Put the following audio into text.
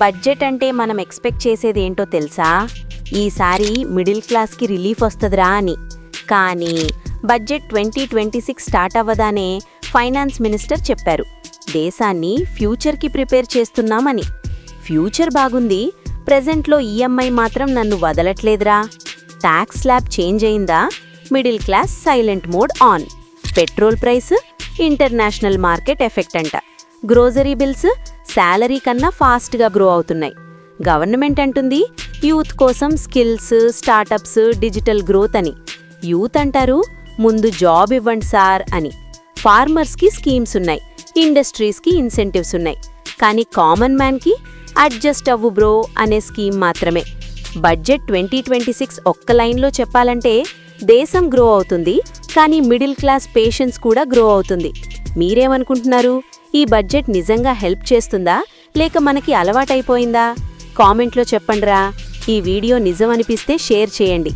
Budget అంటే మనం expect చేసేది ఏంటో తెలుసా? ఈసారి మిడిల్ క్లాస్కి రిలీఫ్ వస్తుందిరా అని. కానీ బడ్జెట్ 2026 స్టార్ట్ అవ్వదానే ఫైనాన్స్ మినిస్టర్ చెప్పారు, దేశాన్ని ఫ్యూచర్కి ప్రిపేర్ చేస్తున్నామని. ఫ్యూచర్ బాగుంది, ప్రెజెంట్లో ఈఎంఐ మాత్రం నన్ను వదలట్లేదురా. ట్యాక్స్ స్లాబ్ చేంజ్ అయిందా? Middle class silent mode on. Petrol price international market effect అంట. గ్రోసరీ బిల్స్ శాలరీ కన్నా ఫాస్ట్గా గ్రో అవుతున్నాయి. గవర్నమెంట్ అంటుంది యూత్ కోసం స్కిల్స్, స్టార్టప్స్, డిజిటల్ గ్రోత్ అని. యూత్ అంటారు ముందు జాబ్ ఇవ్వండి సార్ అని. ఫార్మర్స్కి స్కీమ్స్ ఉన్నాయి, ఇండస్ట్రీస్కి ఇన్సెంటివ్స్ ఉన్నాయి. కానీ కామన్ మ్యాన్కి అడ్జస్ట్ అవ్వు బ్రో అనే స్కీమ్ మాత్రమే. బడ్జెట్ 2026 ఒక్క లైన్లో చెప్పాలంటే దేశం గ్రో అవుతుంది, కానీ మిడిల్ క్లాస్ పేషెన్స్ కూడా గ్రో అవుతుంది. మీరేమనుకుంటున్నారు? ఈ బడ్జెట్ నిజంగా హెల్ప్ చేస్తుందా లేక మనకి అలవాటైపోయిందా? కామెంట్లో చెప్పండిరా. ఈ వీడియో నిజం అనిపిస్తే షేర్ చేయండి.